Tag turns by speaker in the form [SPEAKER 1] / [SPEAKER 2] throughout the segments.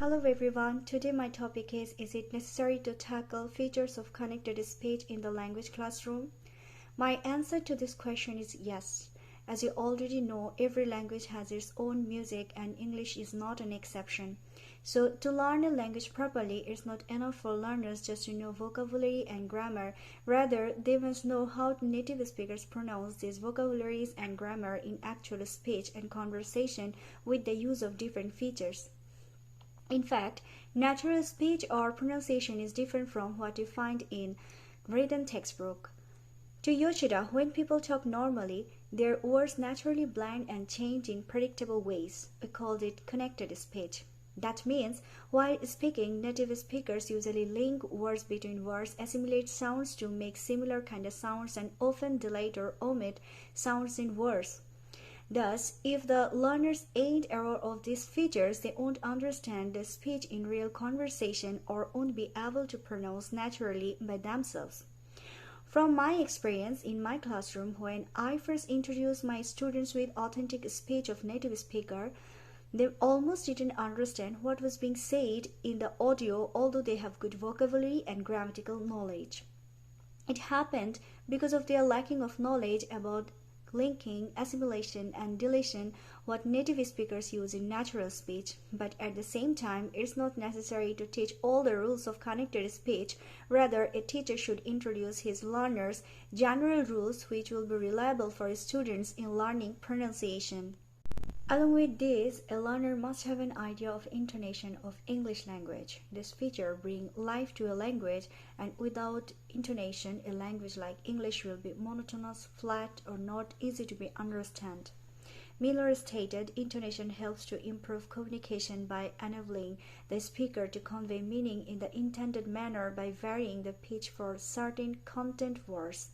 [SPEAKER 1] Hello everyone, today my topic is it necessary to tackle features of connected speech in the language classroom? My answer to this question is yes. As you already know, every language has its own music and English is not an exception. So to learn a language properly, it's not enough for learners just to know vocabulary and grammar. Rather, they must know how native speakers pronounce these vocabularies and grammar in actual speech and conversation with the use of different features. In fact, natural speech or pronunciation is different from what you find in written textbook. To Yoshida, when people talk normally, their words naturally blend and change in predictable ways. We called it connected speech. That means, while speaking, native speakers usually link words between words, assimilate sounds to make similar kind of sounds, and often delete or omit sounds in words. Thus, if the learners ain't aware of these features, they won't understand the speech in real conversation or won't be able to pronounce naturally by themselves. From my experience in my classroom, when I first introduced my students with authentic speech of native speaker, they almost didn't understand what was being said in the audio, although they have good vocabulary and grammatical knowledge. It happened because of their lacking of knowledge about linking, assimilation, and deletion, what native speakers use in natural speech. But at the same time, it's not necessary to teach all the rules of connected speech. Rather, a teacher should introduce his learners general rules which will be reliable for students in learning pronunciation. Along with this, a learner must have an idea of intonation of English language. This feature brings life to a language, and without intonation, a language like English will be monotonous, flat, or not easy to be understood. Miller stated, intonation helps to improve communication by enabling the speaker to convey meaning in the intended manner by varying the pitch for certain content words.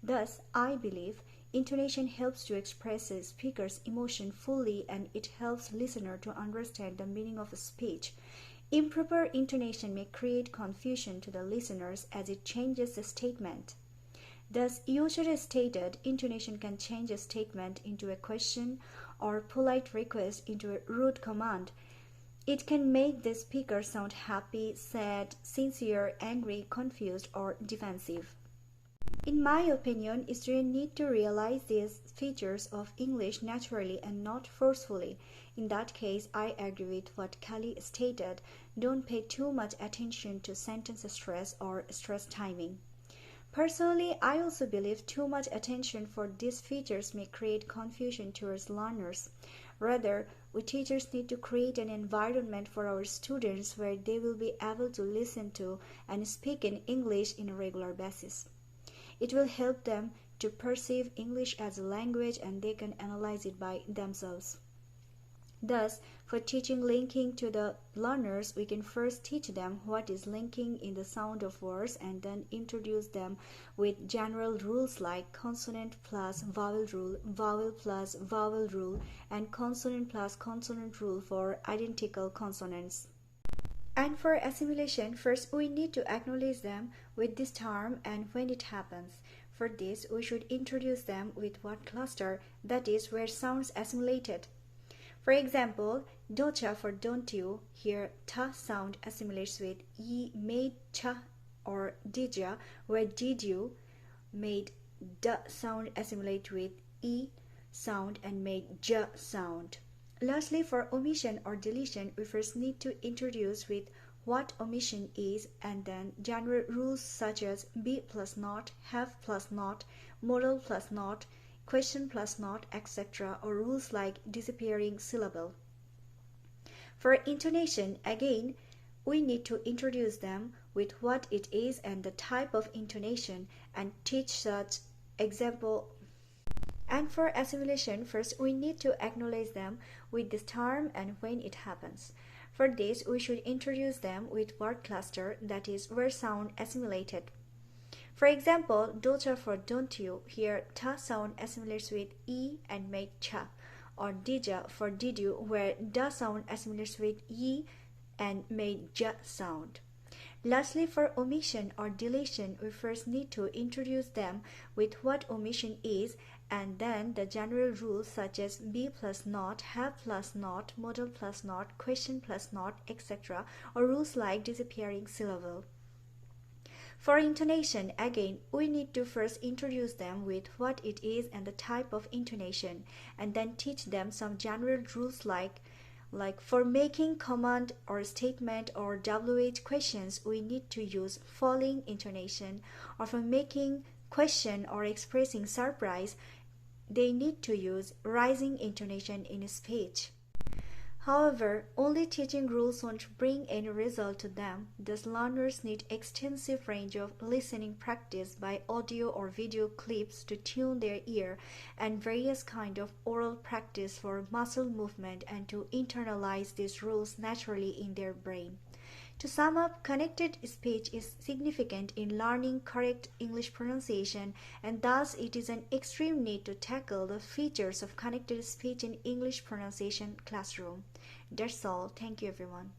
[SPEAKER 1] Thus, I believe intonation helps to express a speaker's emotion fully, and it helps listener to understand the meaning of a speech. Improper intonation may create confusion to the listeners as it changes the statement. Thus, Yoshida stated, intonation can change a statement into a question or polite request into a rude command. It can make the speaker sound happy, sad, sincere, angry, confused, or defensive. In my opinion, students need to realize these features of English naturally and not forcefully. In that case, I agree with what Kelly stated. Don't pay too much attention to sentence stress or stress timing. Personally, I also believe too much attention for these features may create confusion towards learners. Rather, we teachers need to create an environment for our students where they will be able to listen to and speak in English on a regular basis. It will help them to perceive English as a language and they can analyze it by themselves. Thus, for teaching linking to the learners, we can first teach them what is linking in the sound of words and then introduce them with general rules like consonant plus vowel rule, vowel plus vowel rule, and consonant plus consonant rule for identical consonants. And for assimilation, first we need to acknowledge them with this term and when it happens. For this, we should introduce them with word cluster, that is, where sounds assimilated. For example, docha for don't you, here ta sound assimilates with e made cha, or dija, where did you made d sound assimilate with e sound and made j sound. Lastly, for omission or deletion, we first need to introduce with what omission is and then general rules such as be plus not, have plus not, modal plus not, question plus not, etc., or rules like disappearing syllable. For intonation, again, we need to introduce them with what it is and the type of intonation and teach such example. And for assimilation, first we need to acknowledge them with this term and when it happens. For this, we should introduce them with word cluster, that is, where sound assimilated. For example, docha for don't you, here ta sound assimilates with e and made cha, or dija for did you, where da sound assimilates with e and made ja sound. Lastly, for omission or deletion, we first need to introduce them with what omission is And then the general rules such as be plus not, have plus not, modal plus not, question plus not, etc., or rules like disappearing syllable. For intonation, again, we need to first introduce them with what it is and the type of intonation, and then teach them some general rules like for making command or statement or WH questions, we need to use falling intonation, or for making question or expressing surprise, they need to use rising intonation in speech. However, only teaching rules won't bring any result to them. Thus, learners need extensive range of listening practice by audio or video clips to tune their ear, and various kind of oral practice for muscle movement and to internalize these rules naturally in their brain. To sum up, connected speech is significant in learning correct English pronunciation, and thus it is an extreme need to tackle the features of connected speech in English pronunciation classroom. That's all. Thank you, everyone.